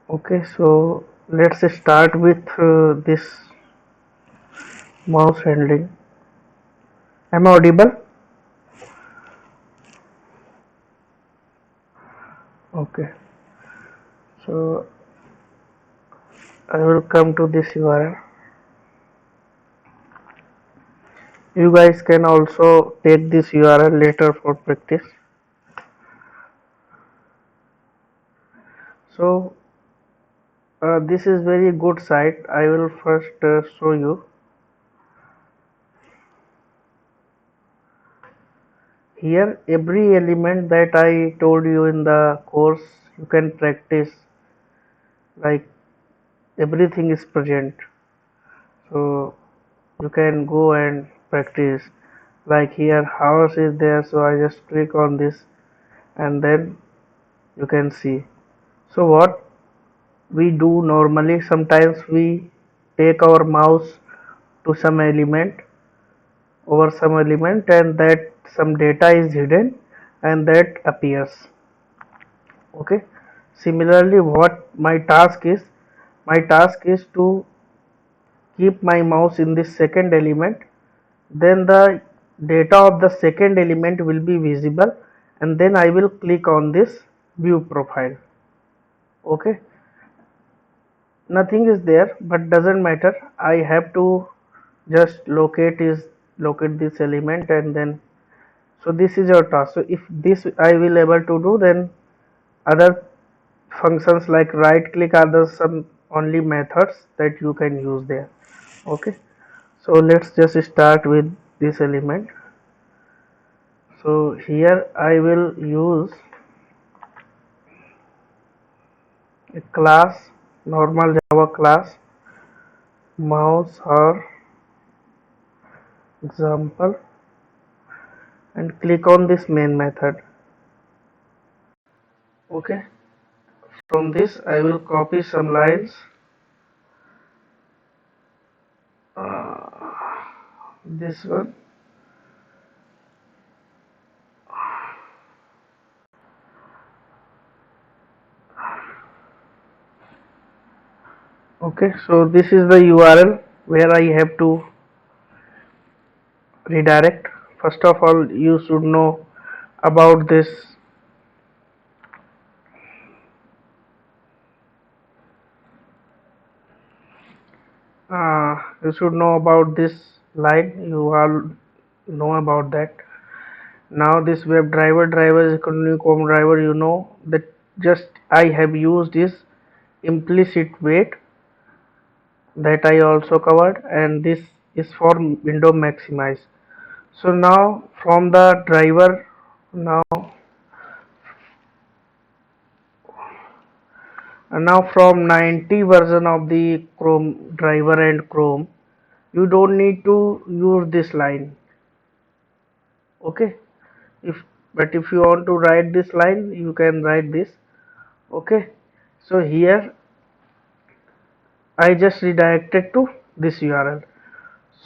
Okay, so let's start with this mouse handling. Am I audible? Okay, so I will come to this URL. You guys can also take this URL later for practice. So this is very good site. I will first show you. Here every element that I told you in the course you can practice, like everything is present. So you can go and practice. Like here house is there, so I just click on this and then you can see. So what we do normally, sometimes we take our mouse to some element, over some element, and that some data is hidden and that appears. Okay, similarly what my task is to keep my mouse in this second element, then the data of the second element will be visible, and then I will click on this view profile. Okay, nothing is there, but doesn't matter. I have to just locate this element, and then so this is your task. So if this I will able to do, then other functions like right click are the some only methods that you can use there. Okay, so let's just start with this element. So here I will use a class, normal Java class, mouse or example, and click on this main method. Okay, from this I will copy some lines, this one. Okay, so this is the URL where I have to redirect. First of all, you should know about this. You should know about this line. You all know about that. Now this WebDriver is a new com driver. You know that just I have used is implicit wait, that I also covered, and this is for window maximize. So now from the driver, now now from 90 version of the Chrome driver and Chrome, you don't need to use this line. Okay, if but if you want to write this line, you can write this. Okay, so here I just redirected to this URL,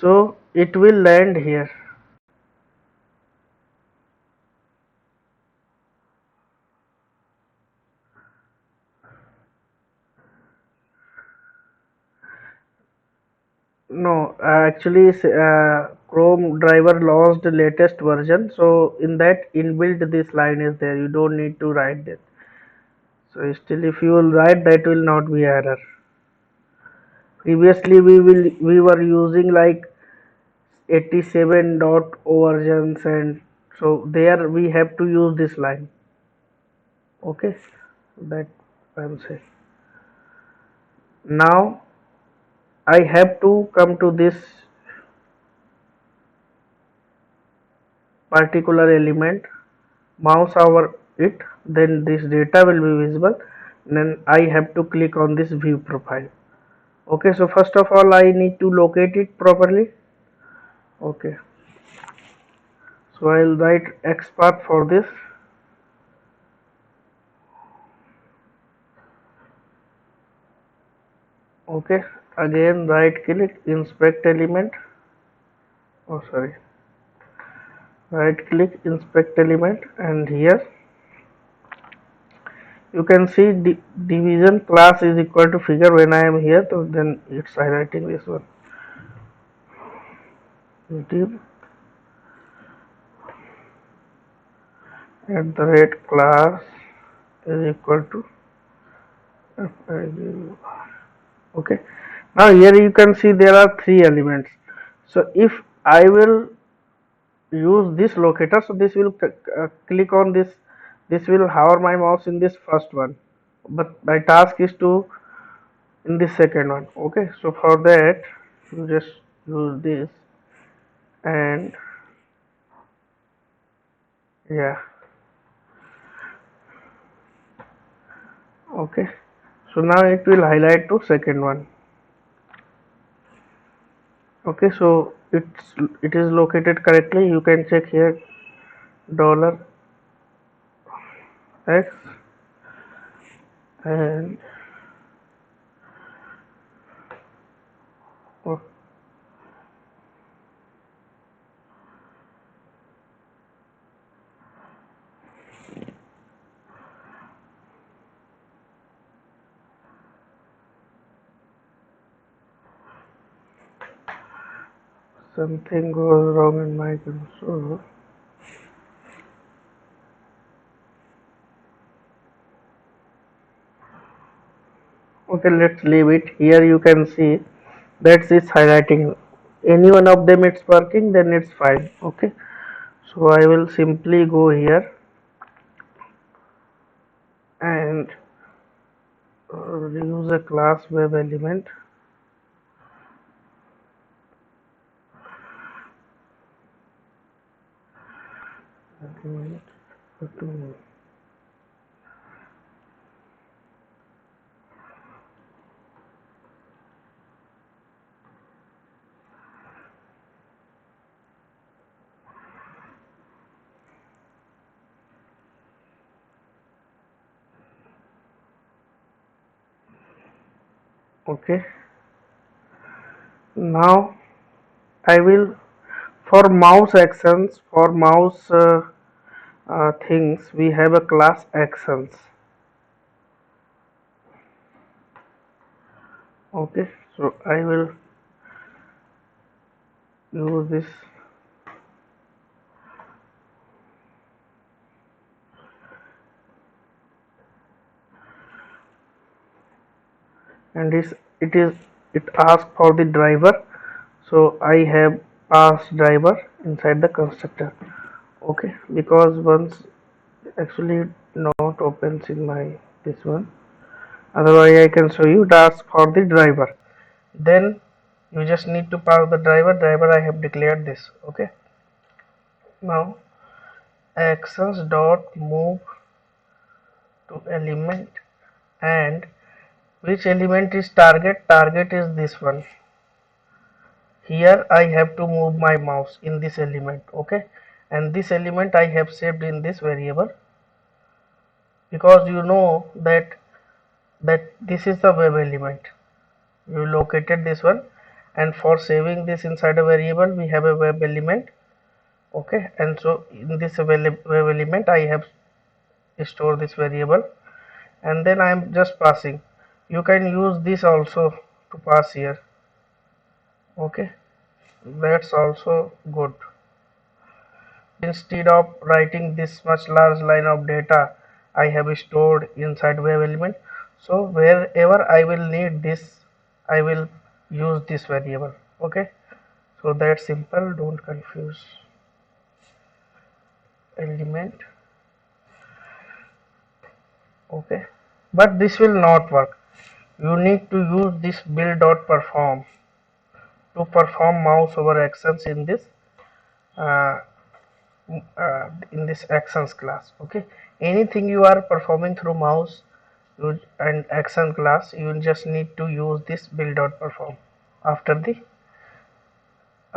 so it will land here. No, actually, Chrome driver launched the latest version, so in that inbuilt this line is there. You don't need to write that. So still, if you will write, that will not be error. Previously, we were using like 87.0 versions, and so there we have to use this line. Okay, that I'm saying. Now I have to come to this particular element, mouse over it, then this data will be visible, then I have to click on this view profile. Okay, so first of all I need to locate it properly. Okay, so I'll write XPath for this. Okay, again right click, inspect element. Oh sorry, right click, inspect element, and here you can see division class is equal to figure. When I am here, so then it's highlighting this one. Div at the rate class is equal to okay. Now here you can see there are three elements. So if I will use this locator, so this will click on this. This will hover my mouse in this first one, but my task is to in this second one. Okay, so for that you just use this, and yeah, okay. So now it will highlight to second one. Okay, so it is located correctly. You can check here dollar x, and oh, something goes wrong in my console. Okay, let's leave it. Here you can see that it's highlighting. Any one of them it's working, then it's fine. Okay, so I will simply go here and use a class web element. Okay, now I will, for mouse actions, for mouse things, we have a class actions. Okay, so I will use this, and it asks for the driver, so I have passed driver inside the constructor. Okay, because once actually not opens in my this one, otherwise I can show you. It asks for the driver, then you just need to pass the driver. I have declared this. Okay, now actions dot move to element, and which element is target is this one. Here I have to move my mouse in this element. Okay, and this element I have saved in this variable, because you know that this is the web element. You located this one, and for saving this inside a variable we have a web element. Okay, and so in this web element I have stored this variable, and then I am just passing. You can use this also to pass here. Okay, that's also good. Instead of writing this much large line of data, I have stored inside web element. So wherever I will need this, I will use this variable. Okay, so that's simple, don't confuse. Element. Okay, but this will not work. You need to use this build.perform to perform mouse over actions uh, in this actions class. Okay, anything you are performing through mouse and action class, you will just need to use this build.perform after the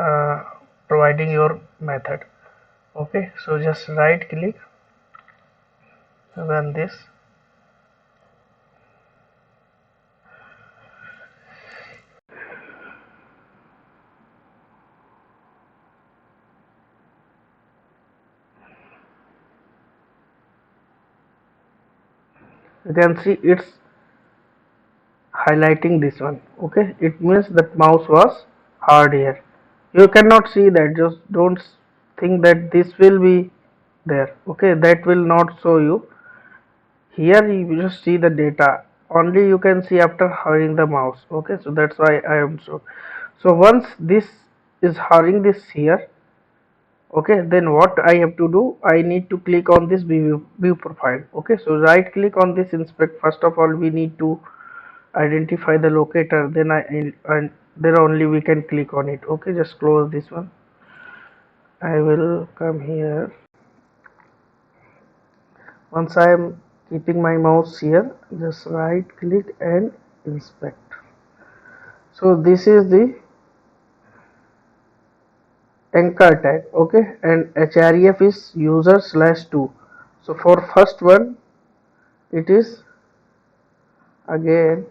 uh, providing your method. Okay, so just right click, run this. You can see it's highlighting this one. Okay, it means that mouse was hard here. You cannot see that, just don't think that this will be there. Okay, that will not show you. Here you just see the data only, you can see after hovering the mouse. Okay, so that's why I am so. So once this is hovering this here, okay, then what I have to do, I need to click on this view profile. Okay, so right click on this inspect. First of all we need to identify the locator, then and then only we can click on it. Okay, just close this one. I will come here. Once I am keeping my mouse here, just right click and inspect. So this is the anchor tag. Okay, and href is user/2. So for first one it is again,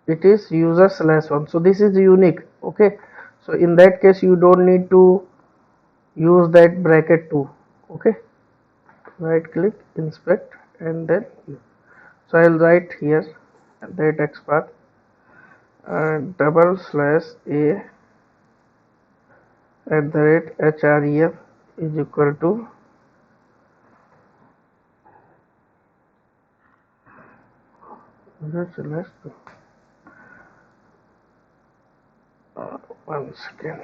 it is user/1. So this is unique. Okay, so in that case you don't need to use that bracket too. Okay, right click inspect and then, so I'll write here that xpath double slash a at the rate href is equal to slash 2. One second.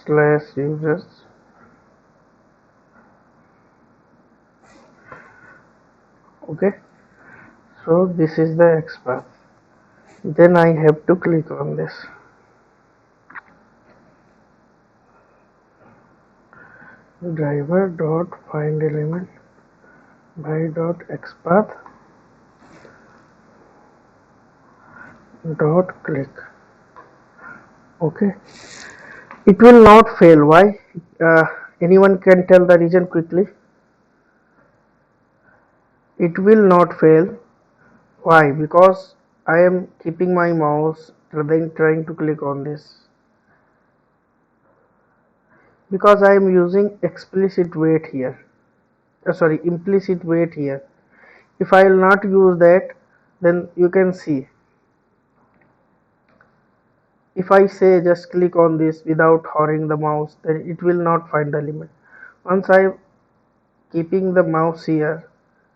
Slash users. Okay, so this is the xpath. Then I have to click on this. Driver dot find element by dot xpath dot click. Okay, it will not fail. Why? Anyone can tell the reason quickly? It will not fail. Why? Because I am keeping my mouse then trying to click on this, because I am using explicit wait here. Sorry, implicit wait here. If I will not use that, then you can see, if I say just click on this without hovering the mouse, then it will not find the element. Once I am keeping the mouse here,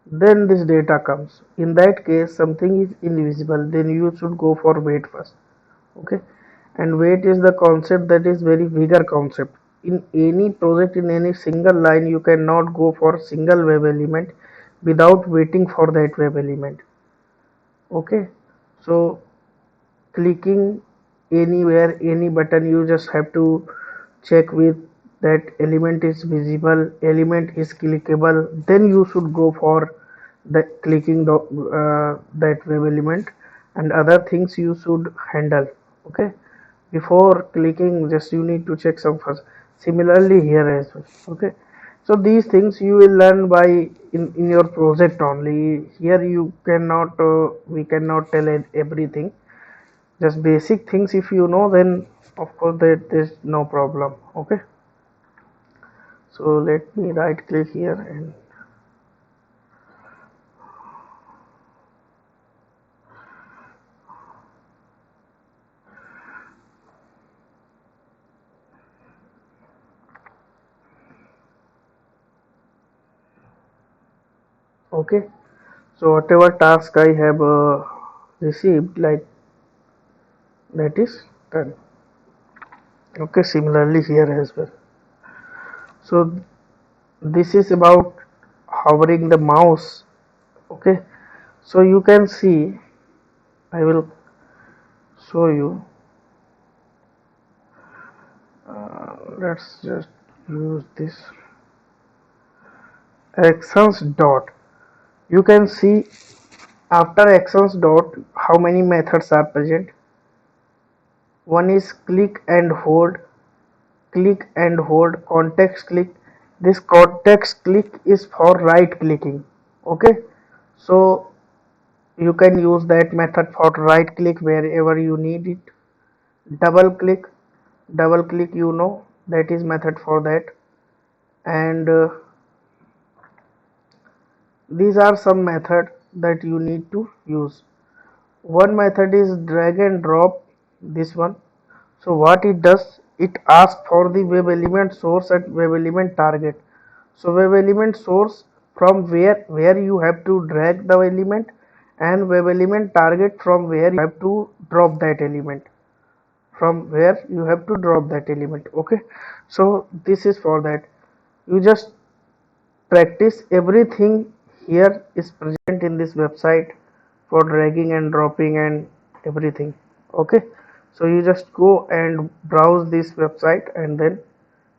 then this data comes. In that case something is invisible, then you should go for wait first. Okay, and wait is the concept that is very bigger concept. In any project, in any single line, you cannot go for single web element without waiting for that web element. Okay, so clicking anywhere, any button, you just have to check with that element is visible, element is clickable, then you should go for the clicking the that web element, and other things you should handle. Okay, before clicking just you need to check some first. Similarly here as well. Okay, so these things you will learn by in your project only. Here you cannot we cannot tell everything, just basic things. If you know, then of course that there's no problem. Okay, so let me right click here and okay, so whatever task I have received, like, that is done. Okay, similarly here as well. So this is about hovering the mouse. Okay, so you can see, I will show you. Let's just use this actions dot. You can see after actions dot how many methods are present. One is click and hold, context click. This context click is for right clicking. Okay, so you can use that method for right click wherever you need it. Double click, you know, that is method for that. And these are some method that you need to use. One method is drag and drop, this one. So what it does, it asks for the web element source and web element target. So web element source from where you have to drag the element, and web element target from where you have to drop that element, okay. So this is for that. You just practice everything here is present in this website for dragging and dropping and everything, okay. So you just go and browse this website and then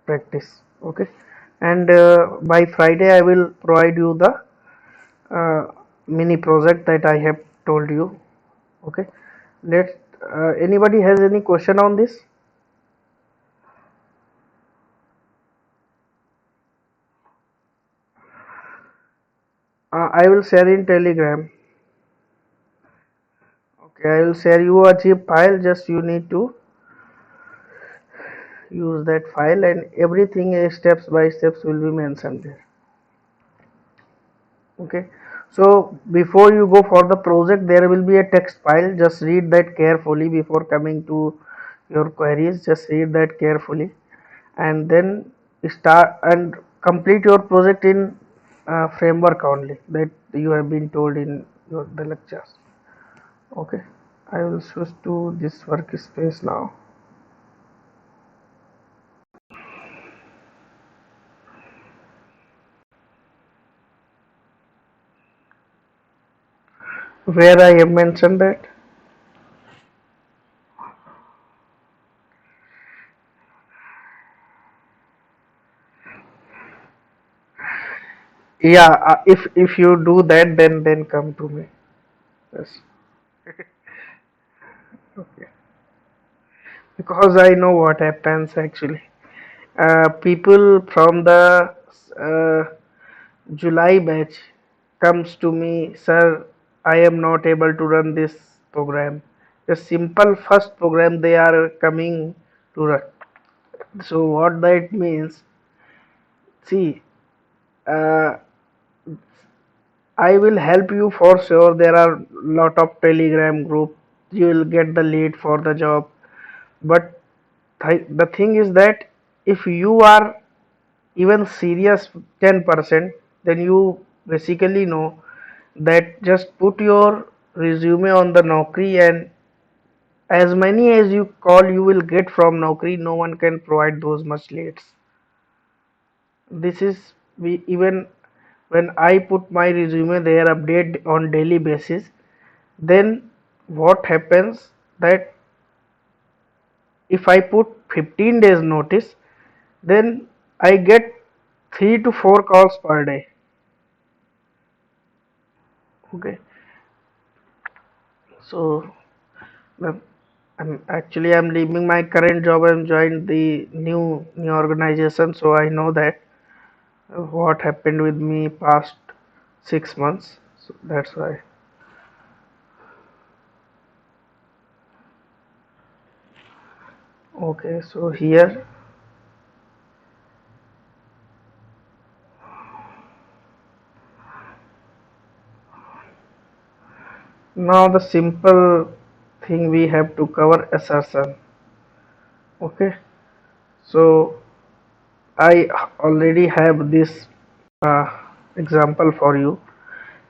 practice, okay. And by Friday I will provide you the mini project that I have told you, okay. Let anybody has any question on this? I will share in Telegram. Okay, I will share you a zip file. Just you need to use that file, and everything steps by steps will be mentioned there. Okay. So before you go for the project, there will be a text file. Just read that carefully before coming to your queries. Just read that carefully, and then start and complete your project in framework only that you have been told in the lectures. Okay. I will switch to this workspace now. Where I have mentioned that. Yeah, if you do that, then come to me. Yes. Okay. Because I know what happens actually. People from the uh, July batch comes to me, sir, I am not able to run this program. The simple first program they are coming to run. So what that means, see, uh, I will help you for sure. There are lot of Telegram group. You will get the lead for the job. But the thing is that if you are even serious 10%, then you basically know that just put your resume on the Naukri, and as many as you call you will get from Naukri. No one can provide those much leads. This is we even when I put my resume there, update on daily basis, then what happens that if I put 15 days notice, then I get 3 to 4 calls per day, okay. So I'm leaving my current job and joined the new organization, so I know that what happened with me past 6 months, so that's why. Okay, so here now the simple thing we have to cover, assertion, okay. So I already have this uh, example for you.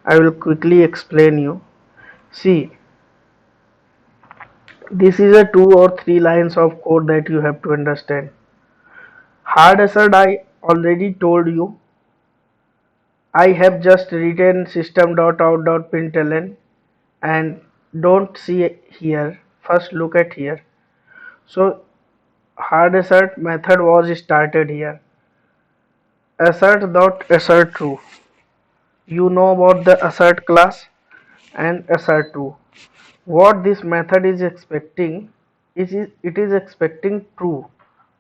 I will quickly explain you. See, this is a 2 or 3 lines of code that you have to understand. Hard assert I already told you. I have just written system.out.println, and don't see here. First look at here. So hard assert method was started here. Assert true. You know about the assert class and assert true. What this method is expecting is it is expecting true,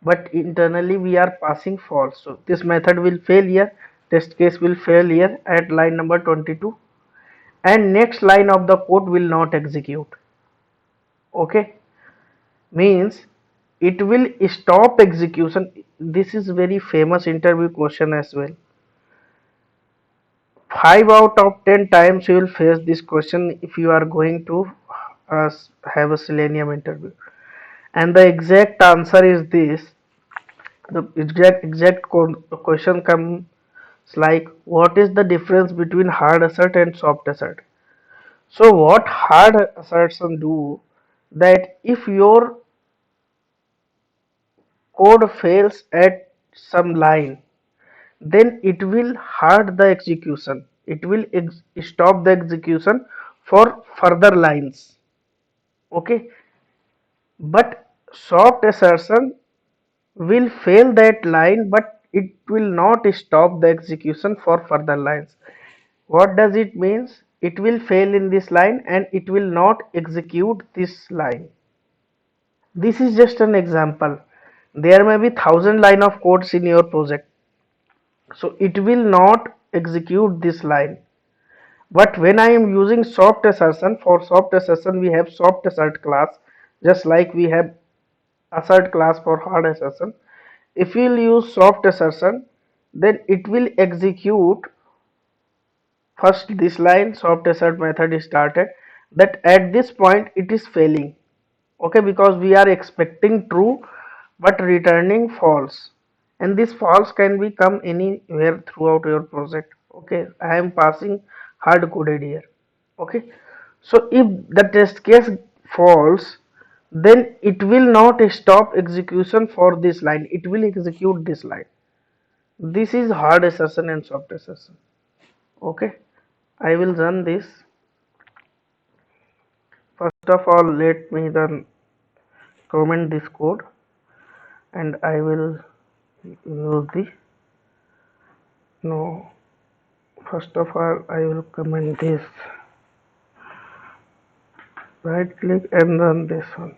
but internally we are passing false. So this method will fail here, test case will fail here at line number 22, and next line of the code will not execute, okay. Means it will stop execution. This is very famous interview question as well. 5 out of 10 times you will face this question if you are going to uh, have a Selenium interview. And the exact answer is this. The exact question comes like, what is the difference between hard assert and soft assert? So what hard assertion do, that if your code fails at some line, then it will halt the execution. It will stop the execution for further lines. Okay, but soft assertion will fail that line, but it will not stop the execution for further lines. What does it means? It will fail in this line and it will not execute this line. This is just an example. There may be 1,000 line of codes in your project, so it will not execute this line. But when I am using soft assertion, for soft assertion we have soft assert class, just like we have assert class for hard assertion. If we will use soft assertion, then it will execute first this line, soft assert method is started, that at this point it is failing. Okay, because we are expecting true but returning false, and this false can be come anywhere throughout your project. Okay, I am passing hard coded here. Okay, so if the test case false, then it will not stop execution for this line, it will execute this line. This is hard assertion and soft assertion. Okay, I will run this. First of all, let me then comment this code, and I will use the no. First of all, I will comment this. Right click and run this one.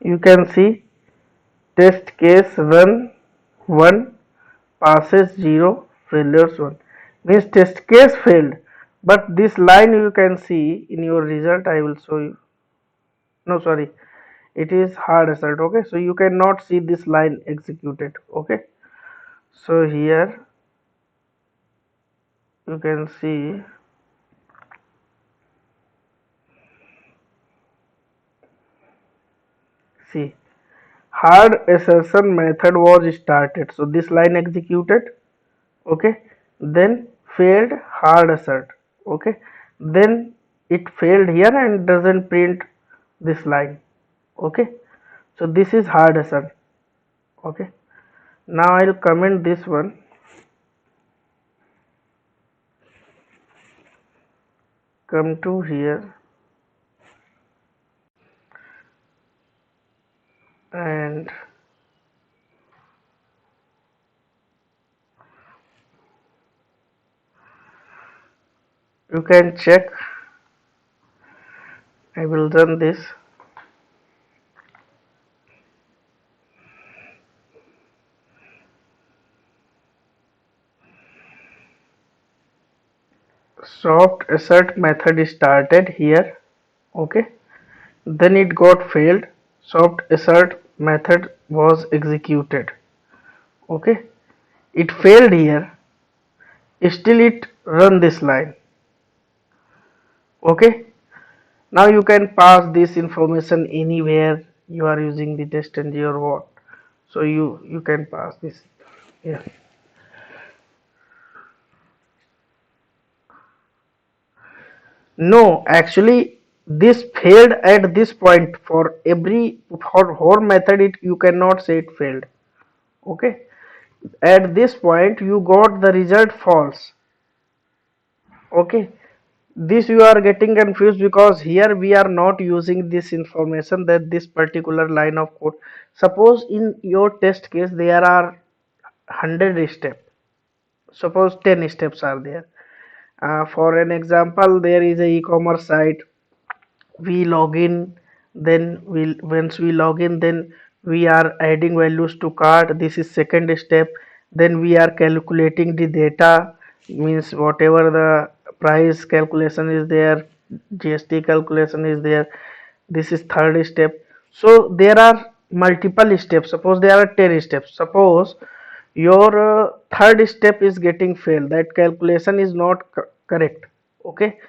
You can see test case run 1, passes 0, failures 1. Means test case failed, but this line you can see in your result. I will show you. No, sorry, it is hard assert. Okay, so you cannot see this line executed. Okay, so here you can see, hard assertion method was started, so this line executed. Okay, then failed hard assert. Okay, then it failed here and doesn't print this line. Okay, so this is hard assert. Okay, now I'll comment this one. Come to here and you can check. I will run this. Soft assert method started here. Okay, then it got failed. Soft assert method was executed. Okay, it failed here, still it run this line. Okay, now you can pass this information anywhere you are using the TestNG or what, so you can pass this. Yeah, no, actually this failed at this point. For every, for whole method, it you cannot say it failed. Okay, at this point you got the result false. Okay, this you are getting confused because here we are not using this information, that this particular line of code. Suppose in your test case there are 100 steps, suppose 10 steps are there. For an example, there is a e-commerce site. We log in, then once we log in, then we are adding values to cart. This is second step. Then we are calculating the data, means whatever the price calculation is there, GST calculation is there. This is third step. So there are multiple steps. Suppose there are 10 steps. Suppose your third step is getting failed, that calculation is not correct. Okay,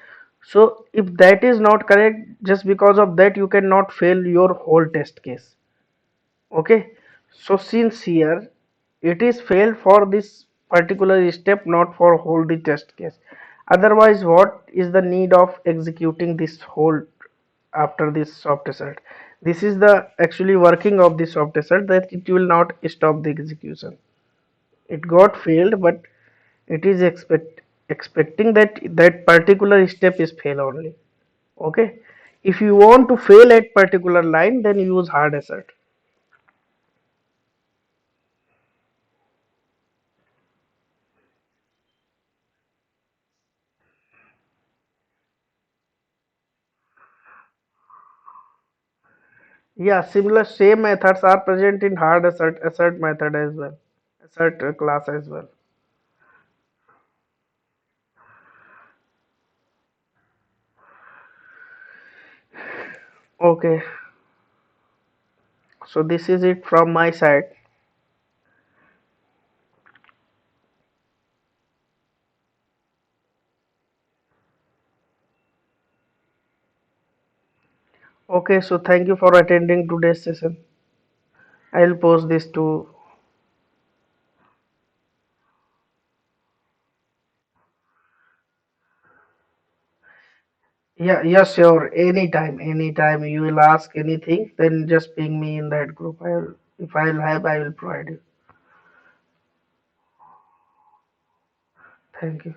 so if that is not correct, just because of that you cannot fail your whole test case. Okay, so since here it is failed for this particular step, not for whole the test case. Otherwise, what is the need of executing this whole after this soft result? This is the actually working of the soft result, that it will not stop the execution. It got failed, but it is expecting that that particular step is fail only. Okay, if you want to fail at particular line, then use hard assert. Yeah, similar same methods are present in hard assert method as well, assert class as well. Okay, so this is it from my side. Okay, so thank you for attending today's session. I'll post this to. Yeah, yeah, sure. Anytime you will ask anything, then just ping me in that group. I'll, if I'll have, I will provide you. Thank you.